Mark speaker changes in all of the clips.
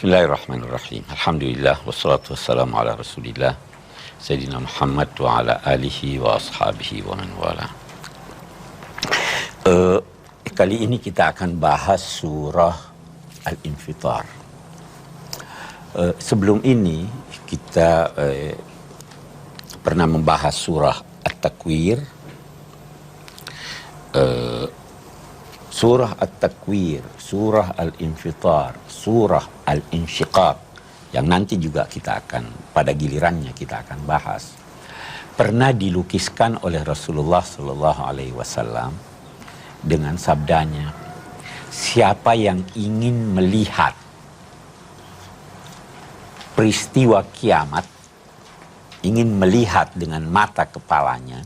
Speaker 1: Bismillahirrahmanirrahim. Alhamdulillah wassalatu wassalamu ala Rasulillah Sayyidina Muhammad wa ala alihi wa ashabihi wa man wala. Kali ini kita akan bahas surah Al-Infitar. Sebelum ini kita pernah membahas surah At-Takwir, surah At-Takwir, surah Al-Infitar, surah Al-Insyiqaq, yang nanti juga kita akan, pada gilirannya kita akan bahas, pernah dilukiskan oleh Rasulullah Sallallahu Alaihi Wasallam dengan sabdanya, siapa yang ingin melihat peristiwa kiamat, ingin melihat dengan mata kepalanya,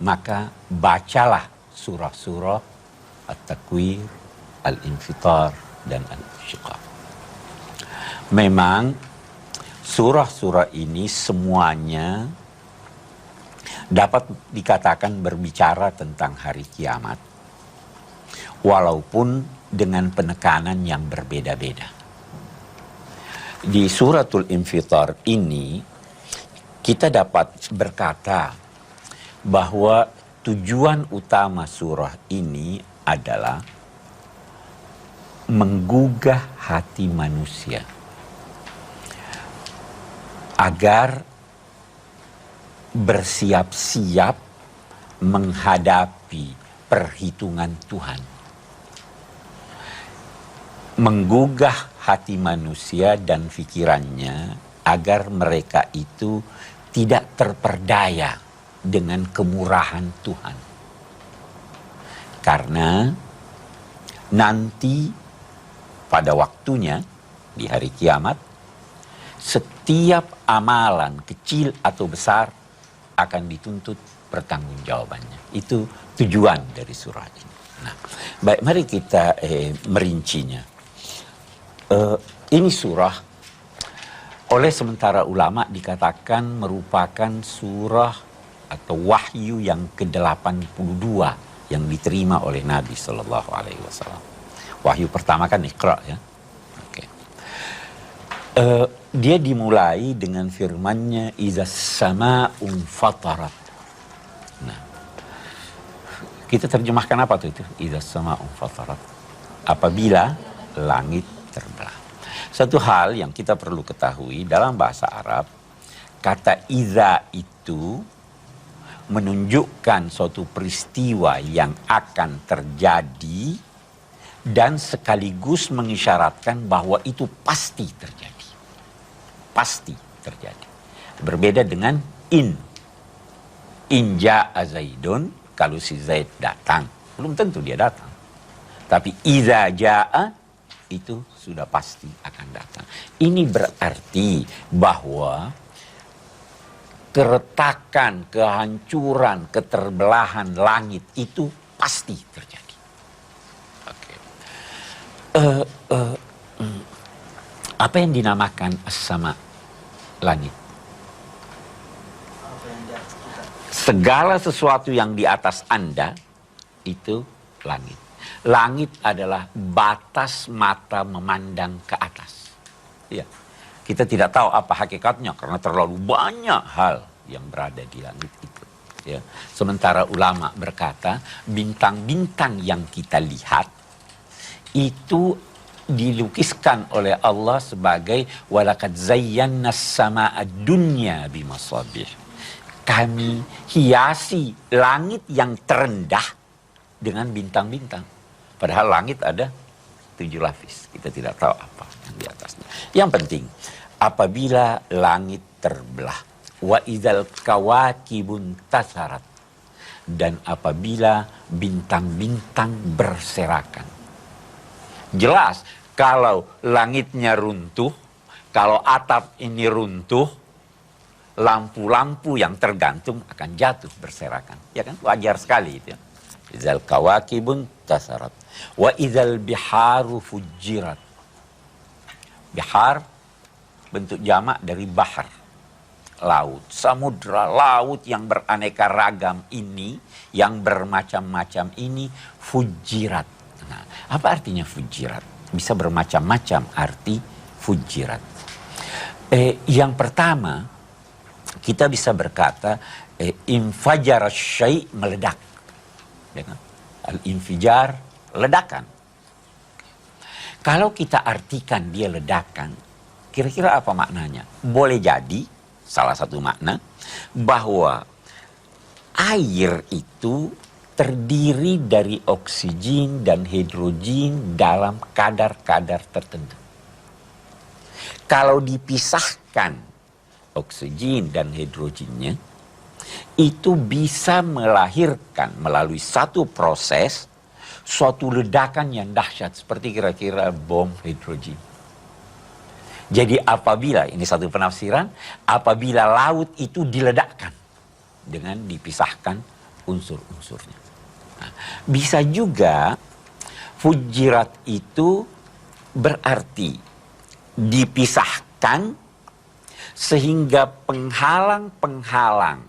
Speaker 1: maka bacalah surah-surah At-Takwir, Al-Infitar, dan Al-Insyiqaq. Memang surah-surah ini semuanya dapat dikatakan berbicara tentang hari kiamat, walaupun dengan penekanan yang berbeda-beda. Di suratul Infitar ini kita dapat berkata bahwa tujuan utama surah ini adalah menggugah hati manusia agar bersiap-siap menghadapi perhitungan Tuhan. Menggugah hati manusia dan pikirannya agar mereka itu tidak terperdaya dengan kemurahan Tuhan. Karena nanti pada waktunya di hari kiamat, setiap amalan kecil atau besar akan dituntut pertanggungjawabannya. Itu tujuan dari surah ini. Nah, baik, mari kita merincinya. Ini surah oleh sementara ulama dikatakan merupakan surah atau wahyu yang ke-82 yang diterima oleh Nabi Sallallahu Alaihi Wasallam. Wahyu pertama kan Iqra, ya. Okay. Dia dimulai dengan firman-Nya izas sama'un fatarat. Nah, kita terjemahkan apa tuh itu? Izas sama'un fatarat. Apabila langit terbelah. Satu hal yang kita perlu ketahui dalam bahasa Arab, kata iza itu menunjukkan suatu peristiwa yang akan terjadi dan sekaligus mengisyaratkan bahwa itu pasti terjadi. Pasti terjadi. Berbeda dengan in. In ja'a Zaidun, kalau si Zaid datang, belum tentu dia datang. Tapi iza ja'a, itu sudah pasti akan datang. Ini berarti bahwa keretakan, kehancuran, keterbelahan langit itu pasti terjadi. Okay. Apa yang dinamakan as-sama, langit? Segala sesuatu yang di atas Anda itu langit. Langit adalah batas mata memandang ke atas. Ya. Kita tidak tahu apa hakikatnya karena terlalu banyak hal yang berada di langit itu. Ya. Sementara ulama berkata bintang-bintang yang kita lihat itu dilukiskan oleh Allah sebagai walaqad zayyana as-samaa'a dunya bimasabih. Kami hiasi langit yang terendah dengan bintang-bintang. Padahal langit ada 7 lapis. Kita tidak tahu apa yang di atasnya. Yang penting, apabila langit terbelah, wa idzal kawakibun tasarat, dan apabila bintang-bintang berserakan. Jelas, kalau langitnya runtuh, kalau atap ini runtuh, lampu-lampu yang tergantung akan jatuh berserakan. Ya kan? Wajar sekali itu ya. Idzal kawakibun tasarat. Wa idzal biharu fujirat. Bihar bentuk jamak dari bahar, laut, samudra, laut yang beraneka ragam ini, yang bermacam-macam ini, fujirat. Nah, apa artinya fujirat? Bisa bermacam-macam arti fujirat. Yang pertama, kita bisa berkata infajara syai' meledak. Ya kan? Al-infijar, ledakan. Kalau kita artikan dia ledakan, kira-kira apa maknanya? Boleh jadi, salah satu makna, bahwa air itu terdiri dari oksigen dan hidrogen dalam kadar-kadar tertentu. Kalau dipisahkan oksigen dan hidrogennya, itu bisa melahirkan melalui satu proses suatu ledakan yang dahsyat seperti kira-kira bom hidrogen. Jadi apabila, ini satu penafsiran, apabila laut itu diledakkan dengan dipisahkan unsur-unsurnya. Nah, bisa juga fujirat itu berarti dipisahkan sehingga penghalang-penghalang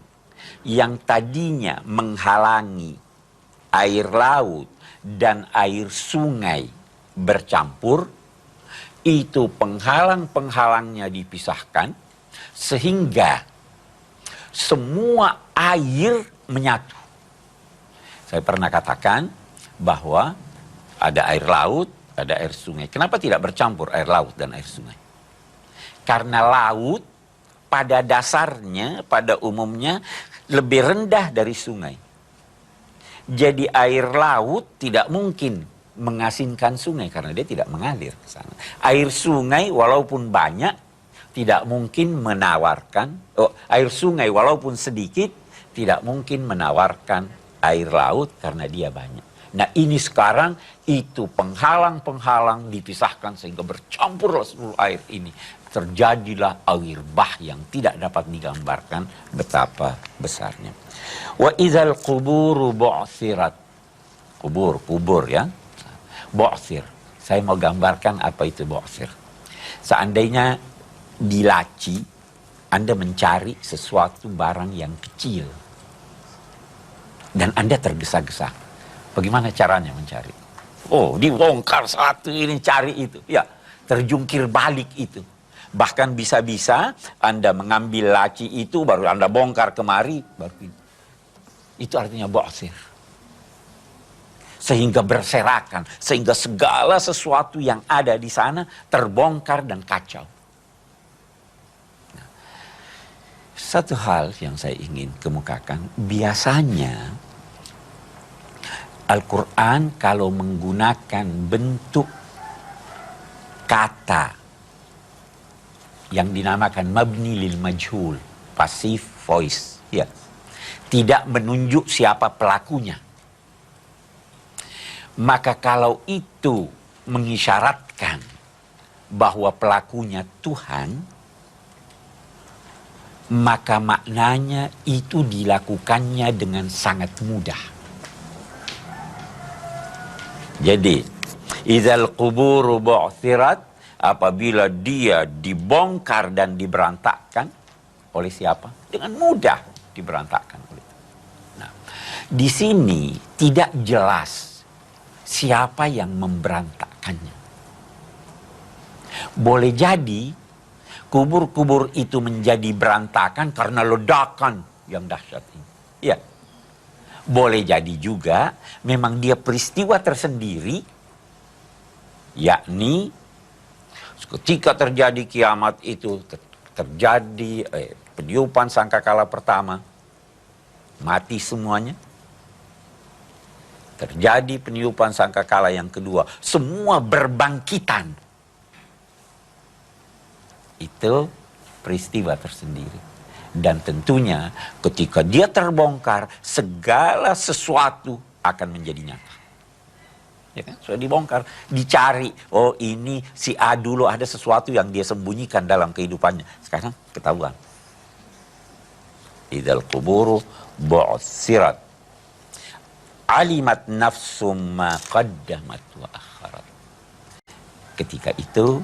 Speaker 1: yang tadinya menghalangi air laut dan air sungai bercampur, itu penghalang-penghalangnya dipisahkan sehingga semua air menyatu. Saya pernah katakan bahwa ada air laut, ada air sungai. Kenapa tidak bercampur air laut dan air sungai? Karena laut pada dasarnya, pada umumnya lebih rendah dari sungai. Jadi air laut tidak mungkin mengasinkan sungai karena dia tidak mengalir ke sana. Air sungai walaupun banyak tidak mungkin menawarkan, air sungai walaupun sedikit tidak mungkin menawarkan air laut karena dia banyak. Nah ini sekarang itu penghalang-penghalang dipisahkan sehingga bercampurlah seluruh air ini. Terjadilah air bah yang tidak dapat digambarkan betapa besarnya. Wa idzal quburu bu'tsirat. Kubur ya. Bu'tsir. Saya mau gambarkan apa itu bu'tsir. Seandainya di laci Anda mencari sesuatu barang yang kecil dan Anda tergesa-gesa. Bagaimana caranya mencari? Oh, dibongkar satu ini, cari itu. Ya, terjungkir balik itu. Bahkan bisa-bisa Anda mengambil laci itu, baru Anda bongkar kemari. Baru itu artinya bu'tsir. Sehingga berserakan, sehingga segala sesuatu yang ada di sana terbongkar dan kacau. Nah, satu hal yang saya ingin kemukakan, biasanya Al-Quran kalau menggunakan bentuk kata yang dinamakan mabni lil majhul, passive voice, ya, tidak menunjuk siapa pelakunya. Maka kalau itu mengisyaratkan bahwa pelakunya Tuhan, maka maknanya itu dilakukannya dengan sangat mudah. Jadi, idzal quburu bu'tsirat, apabila dia dibongkar dan diberantakkan oleh siapa? Dengan mudah diberantakkan oleh. Nah, di sini tidak jelas siapa yang memberantakkannya. Boleh jadi kubur-kubur itu menjadi berantakan karena ledakan yang dahsyat ini. Ya. Boleh jadi juga memang dia peristiwa tersendiri, yakni ketika terjadi kiamat itu terjadi peniupan sangkakala pertama, mati semuanya. Terjadi peniupan sangkakala yang kedua, semua berbangkitan. Itu peristiwa tersendiri. Dan tentunya ketika dia terbongkar, segala sesuatu akan menjadi nyata. Ya kan? Sudah dibongkar, dicari. Oh ini si A dulu ada sesuatu yang dia sembunyikan dalam kehidupannya. Sekarang ketahuan. Idzal quburu bu'tsirat. Alimat nafsum ma qaddamat wa akharat. Ketika itu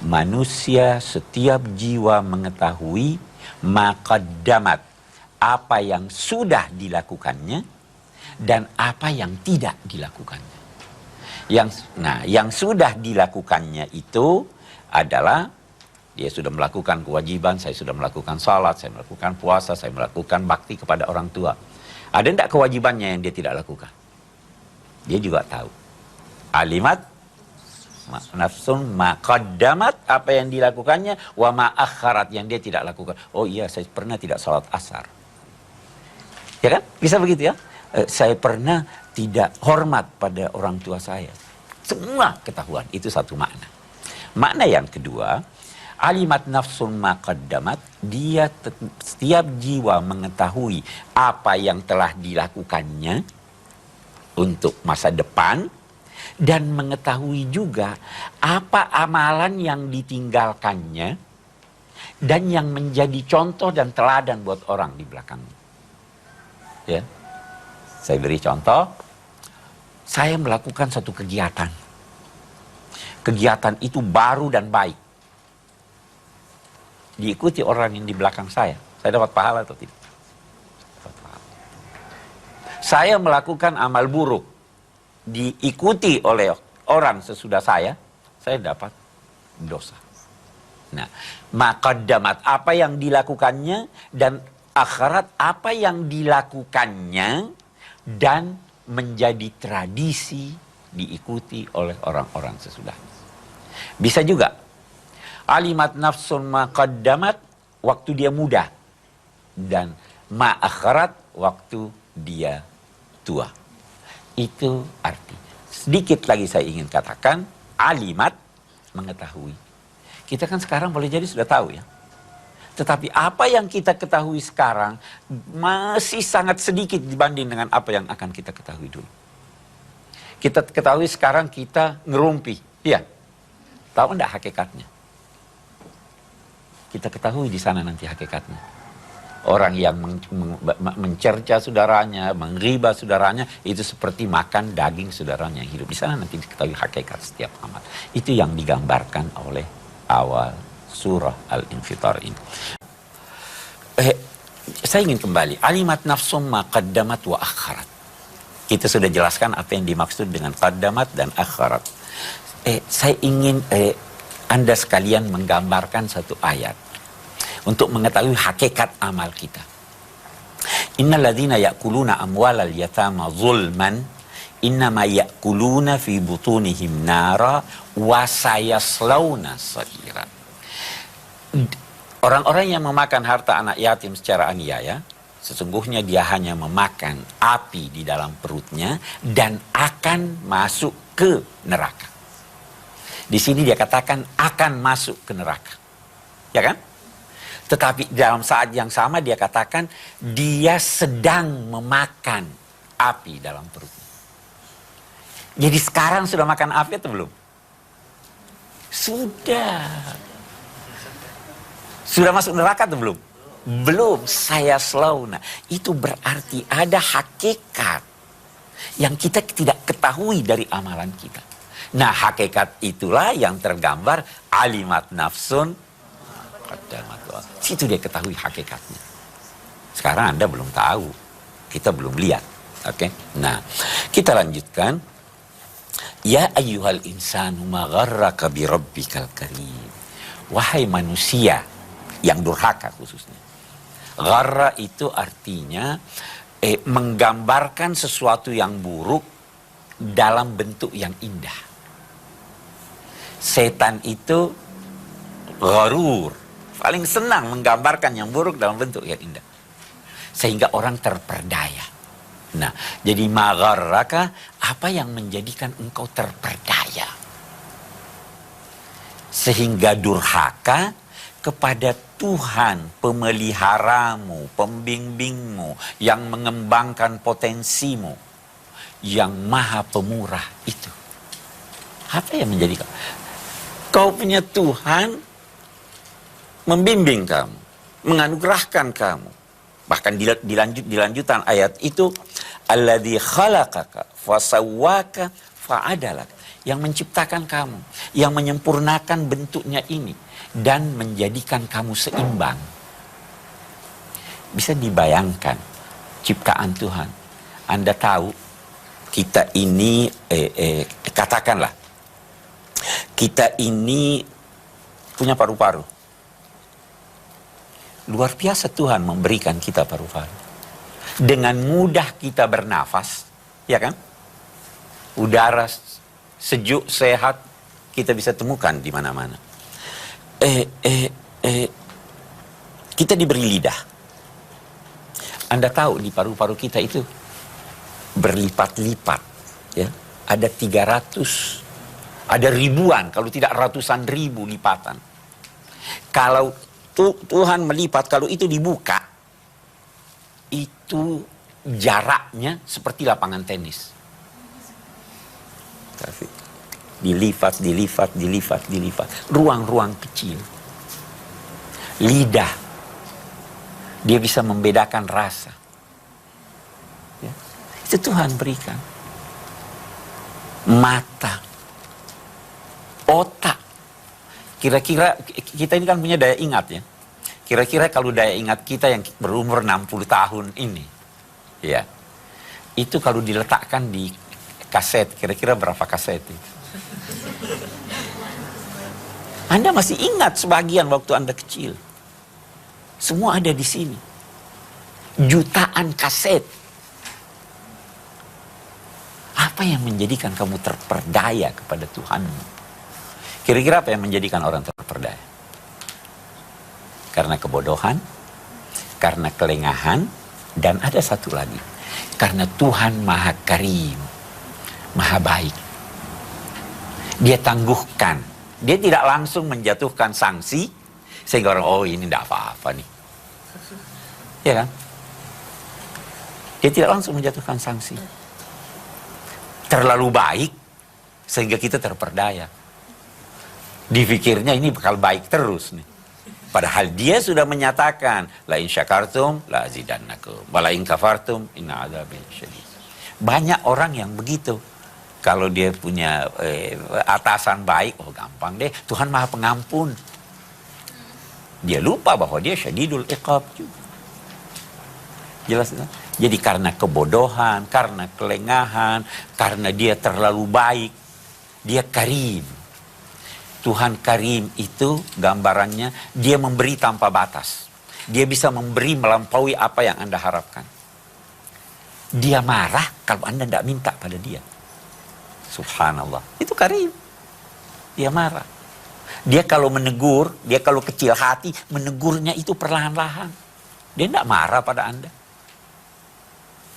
Speaker 1: manusia, setiap jiwa mengetahui maqaddamat, apa yang sudah dilakukannya dan apa yang tidak dilakukannya. Yang sudah dilakukannya itu adalah dia sudah melakukan kewajiban, saya sudah melakukan salat, saya melakukan puasa, saya melakukan bakti kepada orang tua. Ada enggak kewajibannya yang dia tidak lakukan? Dia juga tahu. Alimat nafsun ma qaddamat, apa yang dilakukannya, wa ma akharat, yang dia tidak lakukan. Oh iya, saya pernah tidak salat asar. Ya kan? Bisa begitu ya? Saya pernah tidak hormat pada orang tua saya. Semua ketahuan, itu satu makna. Makna yang kedua, alimat nafsun ma qaddamat, dia setiap jiwa mengetahui apa yang telah dilakukannya untuk masa depan, dan mengetahui juga apa amalan yang ditinggalkannya dan yang menjadi contoh dan teladan buat orang di belakangnya. Ya. Saya beri contoh, saya melakukan satu kegiatan. Kegiatan itu baru dan baik. Diikuti orang yang di belakang saya dapat pahala atau tidak? Dapat pahala. Saya melakukan amal buruk, diikuti oleh orang sesudah saya dapat dosa. Nah, maqaddamat, apa yang dilakukannya, dan akhirat, apa yang dilakukannya dan menjadi tradisi diikuti oleh orang-orang sesudahnya. Bisa juga alimat nafsun maqaddamat, waktu dia muda, dan ma'akharat, waktu dia tua. Itu artinya. Sedikit lagi saya ingin katakan, alimat, mengetahui. Kita kan sekarang boleh jadi sudah tahu ya. Tetapi apa yang kita ketahui sekarang masih sangat sedikit dibanding dengan apa yang akan kita ketahui dulu. Kita ketahui sekarang kita ngerumpi. Iya. Tahu enggak hakikatnya? Kita ketahui di sana nanti hakikatnya. Orang yang mencerca saudaranya, mengriba saudaranya, itu seperti makan daging saudaranya yang hidup. Di sana nanti diketahui hakikat setiap amal. Itu yang digambarkan oleh awal surah Al-Infitar ini. Saya ingin kembali. Alimat nafsum ma qaddamat wa akharat. Kita sudah jelaskan apa yang dimaksud dengan qaddamat dan akharat. Saya ingin Anda sekalian menggambarkan satu ayat untuk mengetahui hakikat amal kita. Innal ladzina ya'kuluna amwalal yatama zulman innama ya'kuluna fi butunihim nara wa sayaslawna sa'ira. Orang-orang yang memakan harta anak yatim secara aniaya, sesungguhnya dia hanya memakan api di dalam perutnya dan akan masuk ke neraka. Di sini dia katakan akan masuk ke neraka. Ya kan? Tetapi dalam saat yang sama dia katakan dia sedang memakan api dalam perutnya. Jadi sekarang sudah makan api atau belum? Sudah. Sudah masuk neraka atau belum? Belum. Saya slauna. Itu berarti ada hakikat yang kita tidak ketahui dari amalan kita. Nah, hakikat itulah yang tergambar alimat nafsun. Situ dia ketahui hakikatnya. Sekarang Anda belum tahu. Kita belum lihat. Oke. Nah, kita lanjutkan. Ya ayyuhal insanu ma gharraka bi rabbikal karim. Wahai manusia yang durhaka khususnya. Gharra itu artinya menggambarkan sesuatu yang buruk dalam bentuk yang indah. Setan itu gharur, paling senang menggambarkan yang buruk dalam bentuk yang indah. Sehingga orang terperdaya. Nah, jadi magharraka, apa yang menjadikan engkau terperdaya? Sehingga durhaka kepada Tuhan, pemeliharamu, pembimbingmu, yang mengembangkan potensimu, yang maha pemurah itu. Apa yang menjadikan? Kau punya Tuhan membimbing kamu, menganugerahkan kamu. Bahkan di lanjutan ayat itu, alladzi khalaqaka fasawwaka fa'adalak, yang menciptakan kamu, yang menyempurnakan bentuknya ini dan menjadikan kamu seimbang. Bisa dibayangkan ciptaan Tuhan. Anda tahu kita ini katakanlah kita ini punya paru-paru. Luar biasa Tuhan memberikan kita paru-paru. Dengan mudah kita bernafas, ya kan? Udara sejuk, sehat, kita bisa temukan di mana-mana. Kita diberi lidah. Anda tahu di paru-paru kita itu berlipat-lipat, ya. Ada 300, ada ribuan, kalau tidak ratusan ribu lipatan. Kalau Tuhan melipat, kalau itu dibuka, itu jaraknya seperti lapangan tenis. Dilipat, dilipat, dilipat, dilipat. Ruang-ruang kecil. Lidah. Dia bisa membedakan rasa. Ya. Itu Tuhan berikan. Mata. Otak. Kira-kira kita ini kan punya daya ingat ya. Kira-kira kalau daya ingat kita yang berumur 60 tahun ini. Ya. Itu kalau diletakkan di kaset, kira-kira berapa kaset itu? Anda masih ingat sebagian waktu Anda kecil. Semua ada di sini. Jutaan kaset. Apa yang menjadikan kamu terperdaya kepada Tuhanmu? Kira-kira apa yang menjadikan orang terperdaya? Karena kebodohan, karena kelengahan, dan ada satu lagi. Karena Tuhan Maha Karim, Maha baik. Dia tangguhkan. Dia tidak langsung menjatuhkan sanksi, sehingga orang, oh ini tidak apa-apa nih. Ya kan? Dia tidak langsung menjatuhkan sanksi. Terlalu baik, sehingga kita terperdaya. Dipikirnya ini bakal baik terus nih. Padahal dia sudah menyatakan, la in syakartum la azidannakum, wa la in kafartum inna adzabi syadid. Banyak orang yang begitu. Kalau dia punya atasan baik, oh gampang deh, Tuhan Maha Pengampun. Dia lupa bahwa dia syadidul iqab juga. Jelas kan? Jadi karena kebodohan, karena kelengahan, karena dia terlalu baik, dia karim. Tuhan Karim itu gambarannya, dia memberi tanpa batas. Dia bisa memberi melampaui apa yang Anda harapkan. Dia marah kalau Anda tidak minta pada dia. Subhanallah. Itu Karim. Dia marah. Dia kalau menegur, dia kalau kecil hati, menegurnya itu perlahan-lahan. Dia tidak marah pada Anda.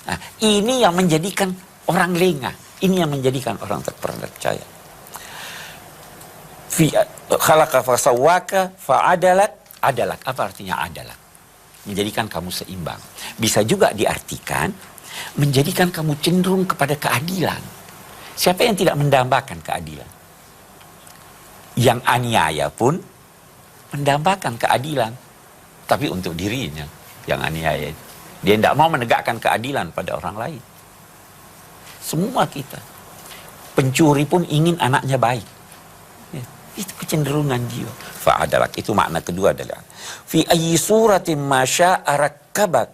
Speaker 1: Nah, ini yang menjadikan orang lengah. Ini yang menjadikan orang terpercaya. Khalaqa fasawwaka fa'adalak. Adalak, apa artinya adalak? Menjadikan kamu seimbang. Bisa juga diartikan menjadikan kamu cenderung kepada keadilan. Siapa yang tidak mendambakan keadilan? Yang aniaya pun mendambakan keadilan. Tapi untuk dirinya yang aniaya. Dia tidak mau menegakkan keadilan pada orang lain. Semua kita. Pencuri pun ingin anaknya baik. Ya, itu kecenderungan jiwa. Fa'adalak, itu makna kedua adalah fi ayyi suratin masya'a rakkabak.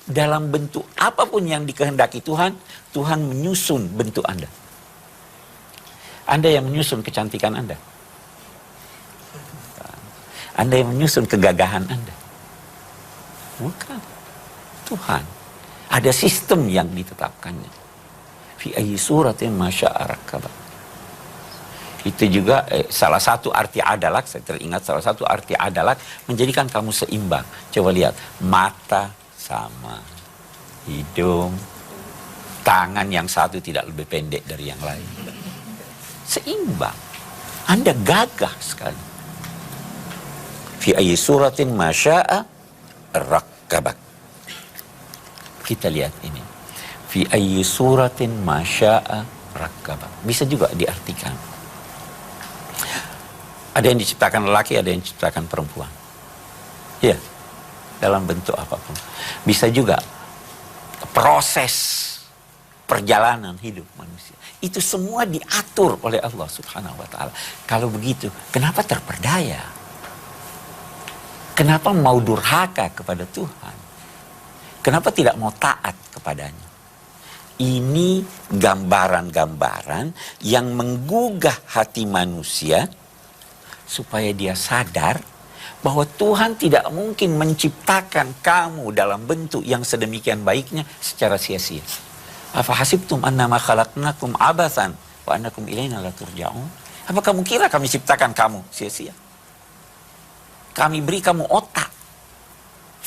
Speaker 1: Dalam bentuk apapun yang dikehendaki Tuhan, Tuhan menyusun bentuk Anda. Anda yang menyusun kecantikan Anda. Anda yang menyusun kegagahan Anda. Bukan. Tuhan. Ada sistem yang ditetapkannya. Fi ayyi suratin masya'a rakkabak. Itu juga salah satu arti adalak, saya teringat salah satu arti adalak, menjadikan kamu seimbang. Coba lihat, mata sama, hidung, tangan yang satu tidak lebih pendek dari yang lain. Seimbang. Anda gagah sekali. Fi ayyi suratin masya'a rakkabak. Kita lihat ini. Fi ayyi suratin masya'a rakkabak. Bisa juga diartikan. Ada yang diciptakan lelaki, ada yang diciptakan perempuan. Ya. Dalam bentuk apapun. Bisa juga proses perjalanan hidup manusia. Itu semua diatur oleh Allah Subhanahu wa ta'ala. Kalau begitu, kenapa terperdaya? Kenapa mau durhaka kepada Tuhan? Kenapa tidak mau taat kepadanya? Ini gambaran-gambaran yang menggugah hati manusia supaya dia sadar bahwa Tuhan tidak mungkin menciptakan kamu dalam bentuk yang sedemikian baiknya secara sia-sia. Afa hasibtum annama khalaqnakum abatsan wa annakum ilaina la turja'un? Apa kamu kira kami ciptakan kamu sia-sia? Kami beri kamu otak,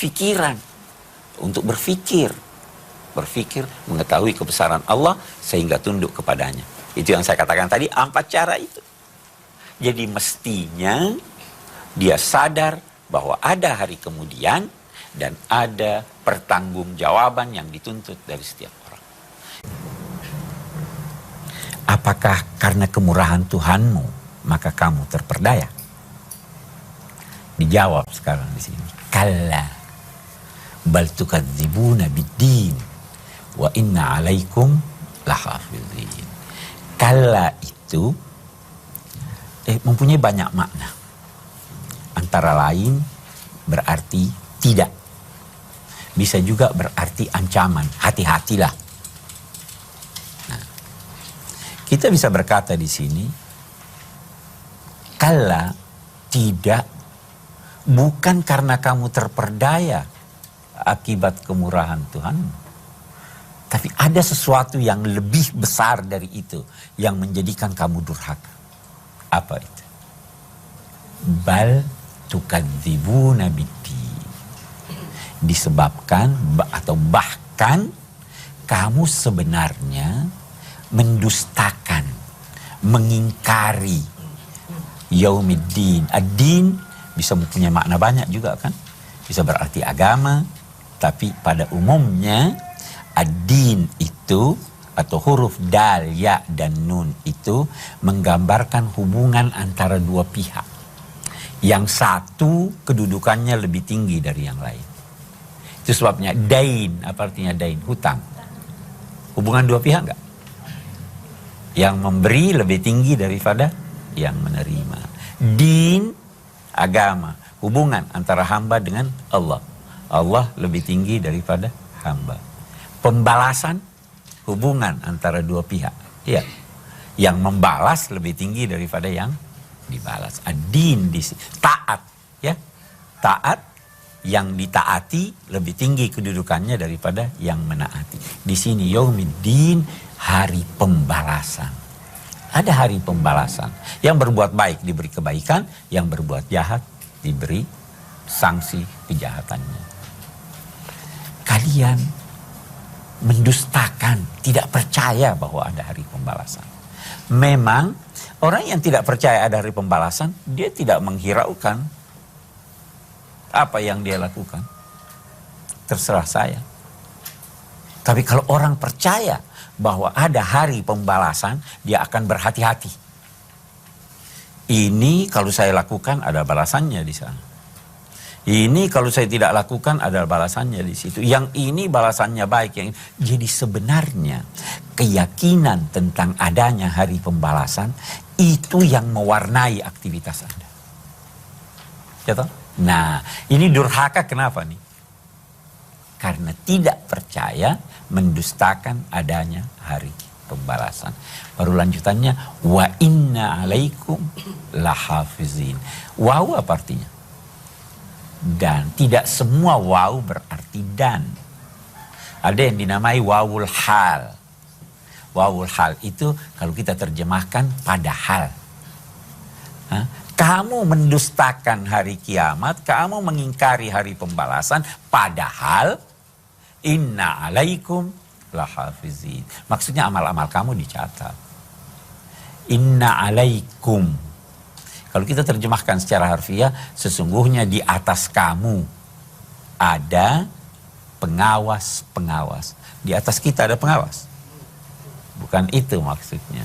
Speaker 1: pikiran untuk berpikir, mengetahui kebesaran Allah sehingga tunduk kepadanya. Itu yang saya katakan tadi, 4 cara itu. Jadi mestinya dia sadar bahwa ada hari kemudian dan ada pertanggungjawaban yang dituntut dari setiap orang. Apakah karena kemurahan Tuhanmu maka kamu terperdaya? Dijawab sekarang di sini. Kalla bal tukadzibuna biddin wa inna 'alaikum lahafizin. Kalla itu mempunyai banyak makna. Antara lain berarti tidak. Bisa juga berarti ancaman, hati-hatilah. Nah, kita bisa berkata di sini, kalla tidak, bukan karena kamu terperdaya akibat kemurahan Tuhan, tapi ada sesuatu yang lebih besar dari itu yang menjadikan kamu durhaka. Apa itu? Bal tukadzibuna biddin. Disebabkan atau bahkan kamu sebenarnya mendustakan, mengingkari yaumiddin. Ad-din bisa mempunyai makna banyak juga kan. Bisa berarti agama, tapi pada umumnya ad-din itu atau huruf dal, ya, dan nun itu menggambarkan hubungan antara dua pihak. Yang satu kedudukannya lebih tinggi dari yang lain. Itu sebabnya dain, apa artinya dain? Hutang. Hubungan dua pihak enggak? Yang memberi lebih tinggi daripada yang menerima. Din, agama, hubungan antara hamba dengan Allah. Allah lebih tinggi daripada hamba. Pembalasan, hubungan antara dua pihak. Ya. Yang membalas lebih tinggi daripada yang dibalas. Ad-din di sini. Taat, ya. Taat, yang ditaati lebih tinggi kedudukannya daripada yang menaati. Di sini yaumiddin, hari pembalasan. Ada hari pembalasan. Yang berbuat baik diberi kebaikan, yang berbuat jahat diberi sanksi kejahatannya. Kalian mendustakan, tidak percaya bahwa ada hari pembalasan. Memang orang yang tidak percaya ada hari pembalasan, dia tidak menghiraukan apa yang dia lakukan. Terserah saya. Tapi kalau orang percaya bahwa ada hari pembalasan, dia akan berhati-hati. Ini kalau saya lakukan ada balasannya di sana. Ini kalau saya tidak lakukan ada balasannya di situ. Yang ini balasannya baik. Yang ini. Jadi sebenarnya keyakinan tentang adanya hari pembalasan itu yang mewarnai aktivitas Anda. Ya toh? Nah, ini durhaka kenapa nih? Karena tidak percaya, mendustakan adanya hari pembalasan. Baru lanjutannya, wa inna alaikum lahafizin. Waw apa artinya? Dan. Tidak semua waw berarti dan. Ada yang dinamai wawul hal. Wawul hal itu kalau kita terjemahkan padahal. Kamu mendustakan hari kiamat, kamu mengingkari hari pembalasan, padahal inna alaikum lahafizin. Maksudnya amal-amal kamu dicatat. Inna alaikum. Kalau kita terjemahkan secara harfiah, sesungguhnya di atas kamu ada pengawas-pengawas. Di atas kita ada pengawas. Bukan itu maksudnya.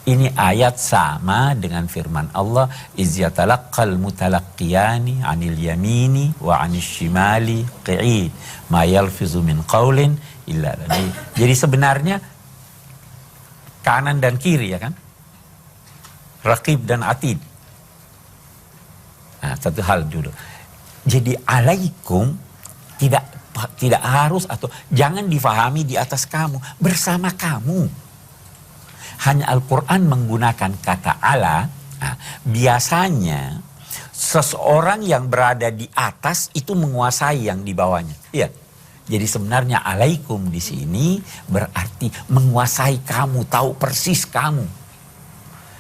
Speaker 1: Ini ayat sama dengan firman Allah, iz yatalaqqal mutalaqqiyani 'anil yamini wa 'anil shimali qa'id ma yalfizu min qaulin illa ladayhi. Jadi sebenarnya kanan dan kiri ya kan? Raqib dan atid. Nah, satu hal dulu. Jadi alaikum tidak harus atau jangan difahami di atas kamu, bersama kamu. Hanya Al-Quran menggunakan kata ala Nah, biasanya seseorang yang berada di atas itu menguasai yang di bawahnya. Iya. Jadi sebenarnya alaikum di sini berarti menguasai kamu, tahu persis kamu.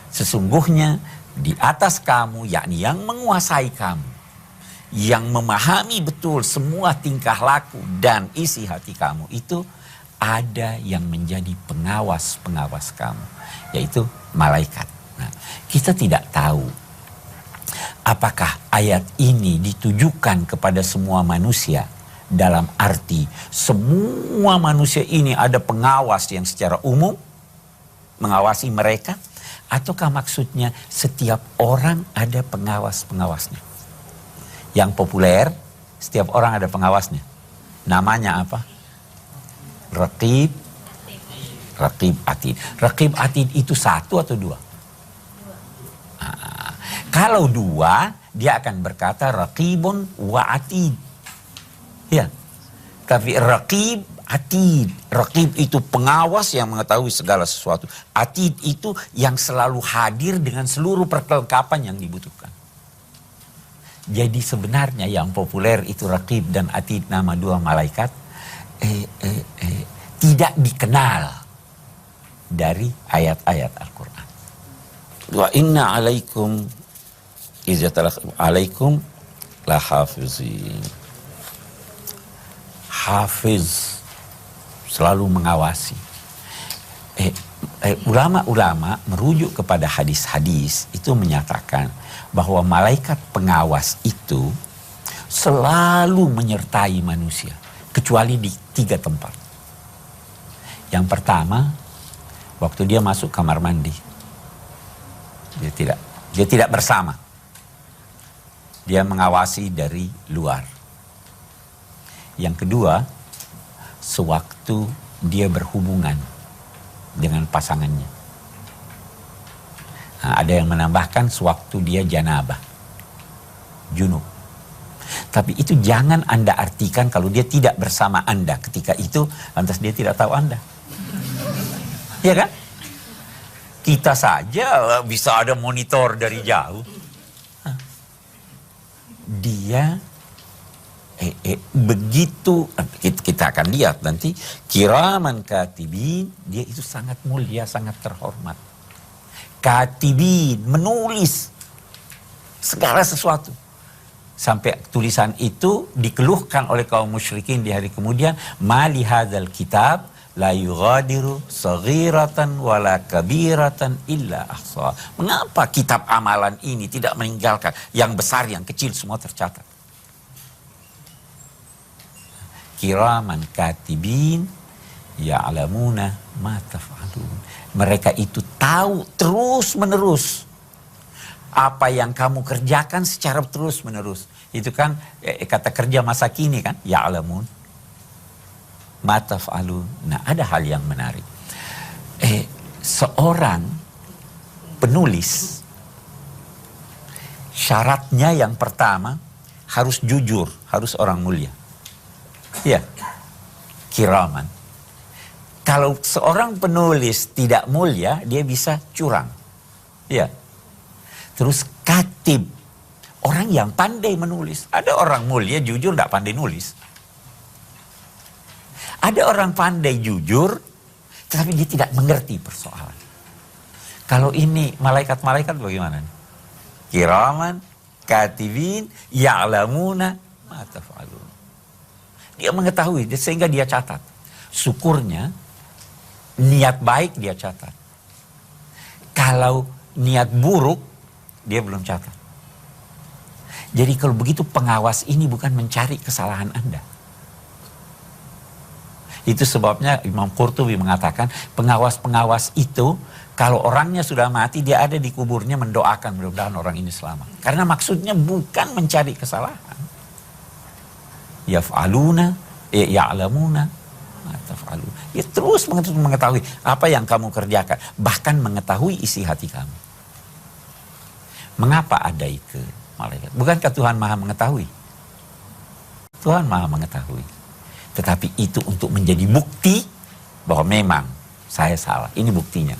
Speaker 1: Sesungguhnya di atas kamu, yakni yang menguasai kamu, yang memahami betul semua tingkah laku dan isi hati kamu itu, ada yang menjadi pengawas-pengawas kamu, yaitu malaikat. Nah, kita tidak tahu apakah ayat ini ditujukan kepada semua manusia dalam arti semua manusia ini ada pengawas yang secara umum mengawasi mereka, ataukah maksudnya setiap orang ada pengawas-pengawasnya. Yang populer, setiap orang ada pengawasnya. Namanya apa? Raqib, Raqib Atid. Raqib Atid itu satu atau dua? Nah, kalau dua, dia akan berkata Raqibun wa Atid. Ya, tapi Raqib Atid. Raqib itu pengawas yang mengetahui segala sesuatu. Atid itu yang selalu hadir dengan seluruh perlengkapan yang dibutuhkan. Jadi sebenarnya yang populer itu Raqib dan Atid, nama dua malaikat, tidak dikenal dari ayat-ayat Al-Quran. Wa inna alaikum alaikum la hafizin. Hafiz selalu mengawasi. Ulama-ulama merujuk kepada hadis-hadis itu menyatakan bahwa malaikat pengawas itu selalu menyertai manusia, kecuali di 3 tempat. Yang pertama, waktu dia masuk kamar mandi, dia tidak bersama, dia mengawasi dari luar. Yang kedua, sewaktu dia berhubungan dengan pasangannya. Nah, ada yang menambahkan sewaktu dia janabah, junub. Tapi itu jangan Anda artikan kalau dia tidak bersama Anda ketika itu, lantas dia tidak tahu Anda. Ya kan? Kita saja bisa ada monitor dari jauh. Dia begitu, kita akan lihat nanti, kiraman katibin, dia itu sangat mulia, sangat terhormat. Katibin, menulis segala sesuatu. Sampai tulisan itu dikeluhkan oleh kaum musyrikin di hari kemudian, mali hadzal kitab la yughadiru saghiratan wala kabiratan illa ahsa. Mengapa kitab amalan ini tidak meninggalkan yang besar, yang kecil semua tercatat? Kiraman katibin ya'lamuna ma taf'alun. Mereka itu tahu terus menerus apa yang kamu kerjakan secara terus menerus. Itu kan kata kerja masa kini kan, ya'lamun ma taf'alun. Nah, ada hal yang menarik. Seorang penulis, syaratnya yang pertama harus jujur, harus orang mulia. Ya, kiraman. Kalau seorang penulis tidak mulia, dia bisa curang. Ya. Terus katib, orang yang pandai menulis. Ada orang mulia jujur tidak pandai nulis. Ada orang pandai jujur, tetapi dia tidak mengerti persoalan. Kalau ini malaikat-malaikat bagaimana? Kiraman, katibin, ya'lamuna ma taf'alun. Dia mengetahui, sehingga dia catat. Syukurnya, niat baik dia catat. Kalau niat buruk, dia belum catat. Jadi kalau begitu pengawas ini bukan mencari kesalahan Anda. Itu sebabnya Imam Qurtubi mengatakan, pengawas-pengawas itu, kalau orangnya sudah mati, dia ada di kuburnya mendoakan, mudah-mudahan orang ini selamat. Karena maksudnya bukan mencari kesalahan. Yaf'aluna, ya'lamuna, taf'alun. Ya terus mengetahui apa yang kamu kerjakan. Bahkan mengetahui isi hati kamu. Mengapa ada itu malaikat? Bukankah Tuhan Maha mengetahui? Tuhan Maha mengetahui. Tetapi itu untuk menjadi bukti bahwa memang saya salah. Ini buktinya.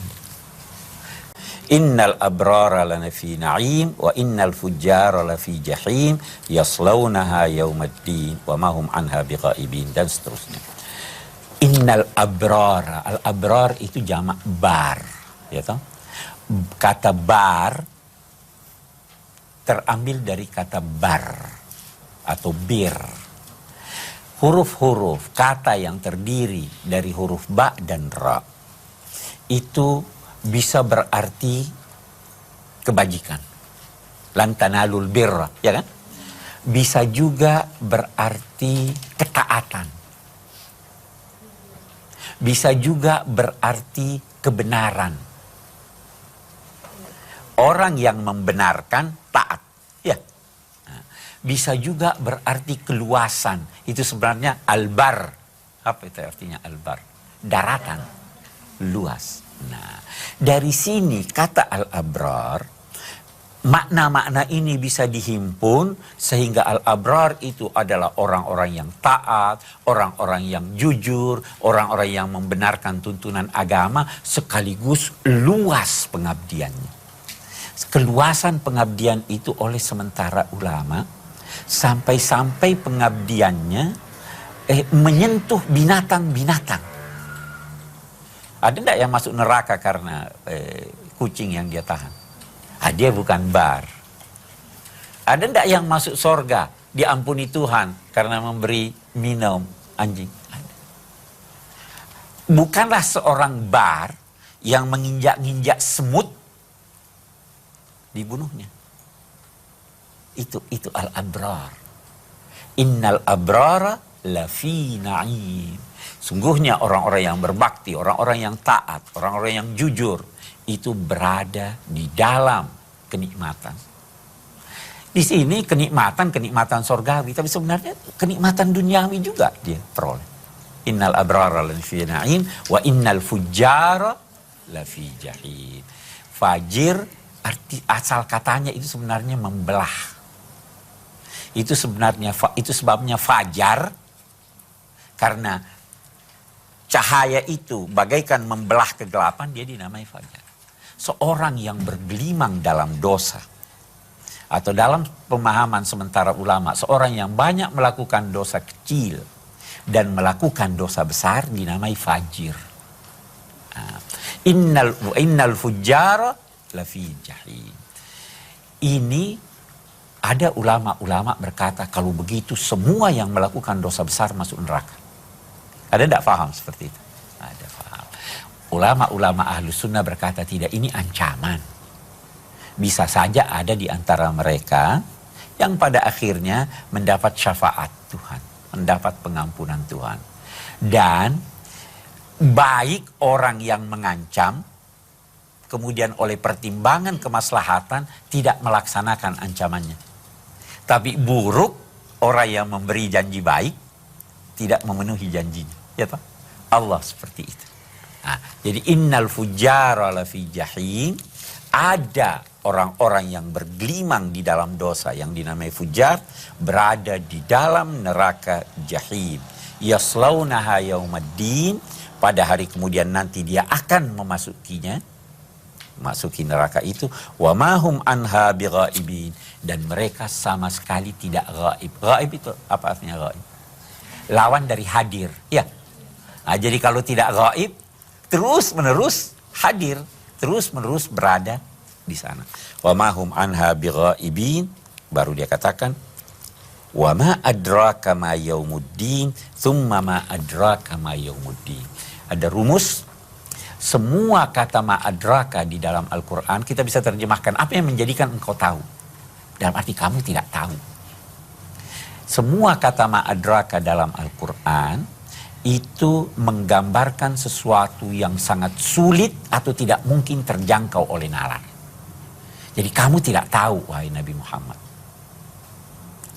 Speaker 1: Innal abrara lanafi na'im wa innal fujjara lafi jahim yaslaunaha yaumaddin wa ma hum anha bighaibin, dan seterusnya. Innal abrara, al abrar itu jamak bar, ya toh? Kata bar terambil dari kata bar atau bir. Huruf-huruf kata yang terdiri dari huruf ba dan ra itu bisa berarti kebajikan. Lan tanalul birra, ya kan? Bisa juga berarti ketaatan. Bisa juga berarti kebenaran. Orang yang membenarkan taat, ya. Nah, bisa juga berarti keluasan. Itu sebenarnya albar. Apa itu artinya albar? Daratan, luas. Nah, dari sini kata al-abrar, makna-makna ini bisa dihimpun sehingga al-abrar itu adalah orang-orang yang taat, orang-orang yang jujur, orang-orang yang membenarkan tuntunan agama, sekaligus luas pengabdiannya. Keluasan pengabdian itu oleh sementara ulama, sampai-sampai pengabdiannya menyentuh binatang-binatang. Ada enggak yang masuk neraka karena kucing yang dia tahan? Dia bukan bar. Ada enggak yang masuk sorga diampuni Tuhan karena memberi minum anjing? Ada. Bukanlah seorang bar yang menginjak-injak semut dibunuhnya. Itu al-abrar. Innal abrara lafi na'im. Sungguhnya orang-orang yang berbakti, orang-orang yang taat, orang-orang yang jujur, itu berada di dalam kenikmatan. Di sini kenikmatan sorgawi, tapi sebenarnya kenikmatan duniawi juga dia peroleh. Innal abrara lafi na'im wa innal fujjara lafi jahim. Fajir, arti asal katanya itu sebenarnya membelah. Itu sebabnya fajar, karena cahaya itu bagaikan membelah kegelapan, dia dinamai fajar. Seorang yang bergelimang dalam dosa, atau dalam pemahaman sementara ulama, seorang yang banyak melakukan dosa kecil dan melakukan dosa besar dinamai fajir. Innal fujjara lafi jahim. Ini ada ulama-ulama berkata, kalau begitu semua yang melakukan dosa besar masuk neraka. Ada tidak paham seperti itu? Ada paham. Ulama-ulama Ahlus Sunnah berkata tidak, ini ancaman. Bisa saja ada di antara mereka yang pada akhirnya mendapat syafaat Tuhan, mendapat pengampunan Tuhan. Dan baik orang yang mengancam, kemudian oleh pertimbangan kemaslahatan tidak melaksanakan ancamannya. Tapi buruk orang yang memberi janji baik tidak memenuhi janjinya. Ya Pak? Allah seperti itu. Nah, jadi innal fujjara lafi jahim. Ada orang-orang yang bergelimang di dalam dosa yang dinamai fujar, berada di dalam neraka jahim. Yaslaunaha yaumaddin. Pada hari kemudian nanti dia akan memasukinya. Masuki neraka itu. Wa mahum anha bighaibin. Dan mereka sama sekali tidak ghaib. Ghaib itu apa artinya ghaib? Lawan dari hadir. Ya. Nah, jadi kalau tidak gaib, terus-menerus hadir, terus-menerus berada di sana. Wa ma hum anha bighaibin, baru dia katakan, wa ma adraka ma yaumuddin, thumma ma adraka ma yaumuddin. Ada rumus, semua kata ma adraka di dalam Al-Quran, kita bisa terjemahkan, apa yang menjadikan engkau tahu? Dalam arti kamu tidak tahu. Semua kata ma adraka dalam Al-Quran, itu menggambarkan sesuatu yang sangat sulit atau tidak mungkin terjangkau oleh nalar. Jadi kamu tidak tahu, wahai Nabi Muhammad.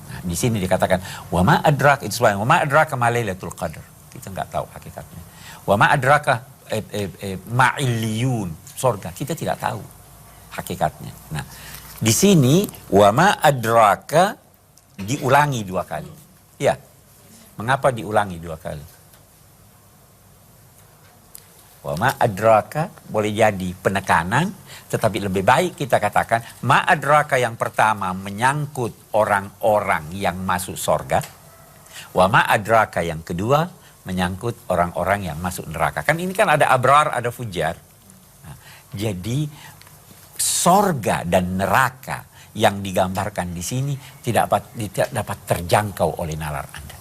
Speaker 1: Nah, di sini dikatakan, wa ma adraka, itu sebabnya, wa ma adraka ma Lailatul Qadar. Kita nggak tahu hakikatnya. Wa ma adraka ma illiyun, surga. Kita tidak tahu hakikatnya. Nah, di sini wa ma adraka diulangi 2 kali. Ya. Mengapa diulangi 2 kali? Wa ma adraka boleh jadi penekanan, tetapi lebih baik kita katakan ma adraka yang pertama menyangkut orang-orang yang masuk sorga. Wa ma adraka yang kedua menyangkut orang-orang yang masuk neraka. Kan ini kan ada abrar, ada fujar. Nah, jadi sorga dan neraka yang digambarkan di sini tidak dapat terjangkau oleh nalar Anda.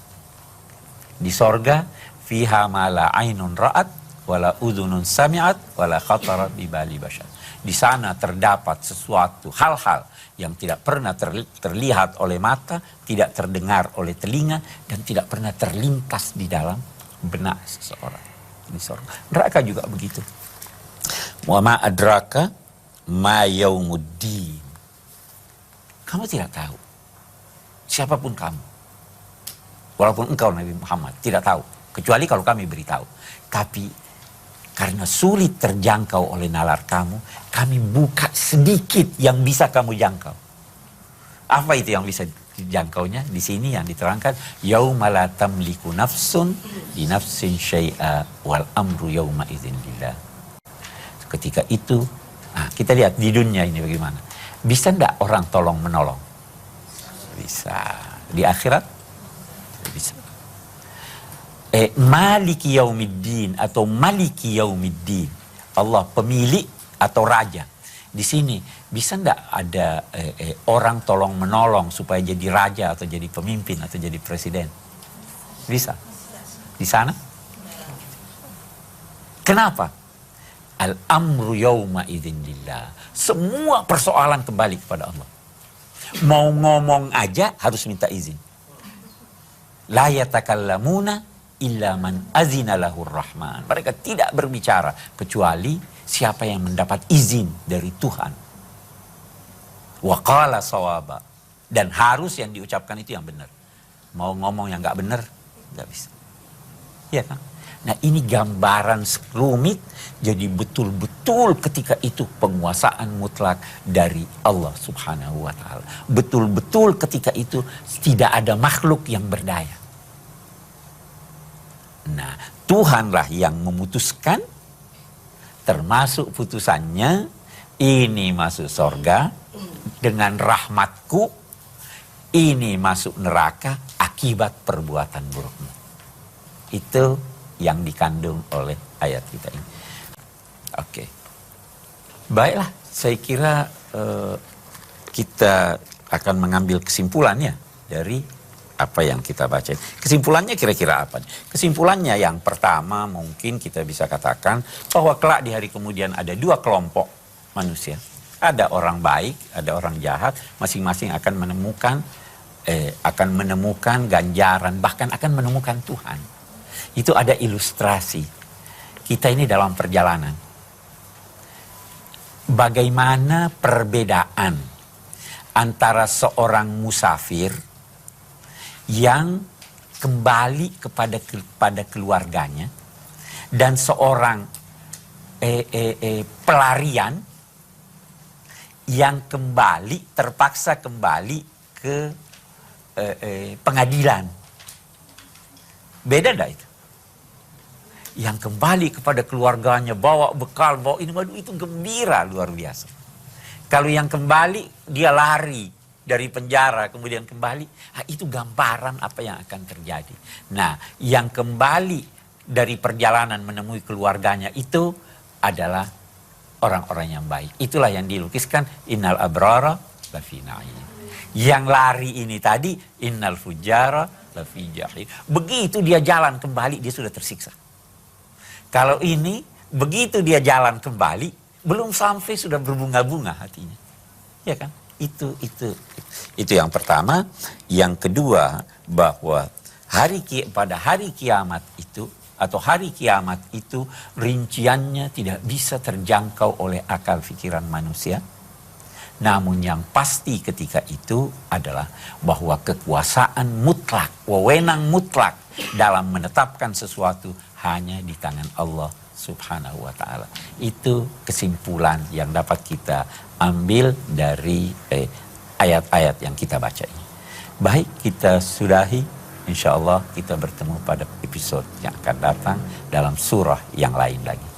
Speaker 1: Di sorga, fiha ma la ainun ra'at, wala udhunun sami'at, wala khatara bi bali bashar. Di sana terdapat sesuatu hal-hal yang tidak pernah terlihat oleh mata, tidak terdengar oleh telinga, dan tidak pernah terlintas di dalam benak seseorang. Di sorga. Neraka juga begitu. Wa ma adraka ma yaumuddin. Kamu tidak tahu. Siapapun kamu. Walaupun engkau Nabi Muhammad tidak tahu. Kecuali kalau kami beritahu. Tapi karena sulit terjangkau oleh nalar kamu, kami buka sedikit yang bisa kamu jangkau. Apa itu yang bisa dijangkaunya? Di sini yang diterangkan, yauma la tamliku nafsun li nafsin syai'a wal amru yauma idzin lillah. Ketika itu, nah kita lihat di dunia ini bagaimana. Bisa enggak orang tolong menolong? Bisa. Di akhirat? Bisa. Maliki yaumiddin atau maliki yaumiddin. Allah pemilik atau raja. Di sini bisa enggak ada orang tolong menolong supaya jadi raja atau jadi pemimpin atau jadi presiden? Bisa. Di sana? Kenapa? Al-amru yawma idzin lillah. Semua persoalan kembali kepada Allah. Mau ngomong aja harus minta izin. La yatakallamuna illa man azina lahur rahman. Mereka tidak berbicara kecuali siapa yang mendapat izin dari Tuhan. Wa qala sawaba. Dan harus yang diucapkan itu yang benar. Mau ngomong yang nggak benar, nggak bisa. Iya kan? Nah ini gambaran rumit, jadi betul-betul ketika itu penguasaan mutlak dari Allah subhanahu wa ta'ala. Betul-betul ketika itu tidak ada makhluk yang berdaya. Nah Tuhanlah yang memutuskan, termasuk putusannya, ini masuk sorga dengan rahmatku, ini masuk neraka akibat perbuatan burukmu. Itu yang dikandung oleh ayat kita ini. Oke. Baiklah, saya kira kita akan mengambil kesimpulannya dari apa yang kita baca. Kesimpulannya kira-kira apa? Kesimpulannya yang pertama mungkin kita bisa katakan bahwa kelak di hari kemudian ada dua kelompok manusia. Ada orang baik, ada orang jahat, masing-masing akan menemukan ganjaran, bahkan akan menemukan Tuhan. Itu ada ilustrasi. Kita ini dalam perjalanan. Bagaimana perbedaan antara seorang musafir yang kembali kepada keluarganya dan seorang pelarian yang terpaksa kembali ke pengadilan. Beda enggak itu? Yang kembali kepada keluarganya, bawa bekal, bawa ini, waduh itu gembira luar biasa. Kalau yang kembali, dia lari dari penjara, kemudian kembali, itu gambaran apa yang akan terjadi. Nah, yang kembali dari perjalanan menemui keluarganya itu adalah orang-orang yang baik. Itulah yang dilukiskan, innal abrara lafi na'im. Yang lari ini tadi, innal fujara lafi jahim. Begitu dia jalan kembali, dia sudah tersiksa. Kalau ini, begitu dia jalan kembali, belum sampai sudah berbunga-bunga hatinya. Ya kan? Itu yang pertama. Yang kedua, bahwa pada hari kiamat itu, atau hari kiamat itu, rinciannya tidak bisa terjangkau oleh akal pikiran manusia. Namun yang pasti ketika itu adalah bahwa kekuasaan mutlak, wewenang mutlak dalam menetapkan sesuatu hanya di tangan Allah subhanahu wa ta'ala. Itu kesimpulan yang dapat kita ambil dari ayat-ayat yang kita baca ini. Baik, kita sudahi. Insya Allah kita bertemu pada episode yang akan datang dalam surah yang lain lagi.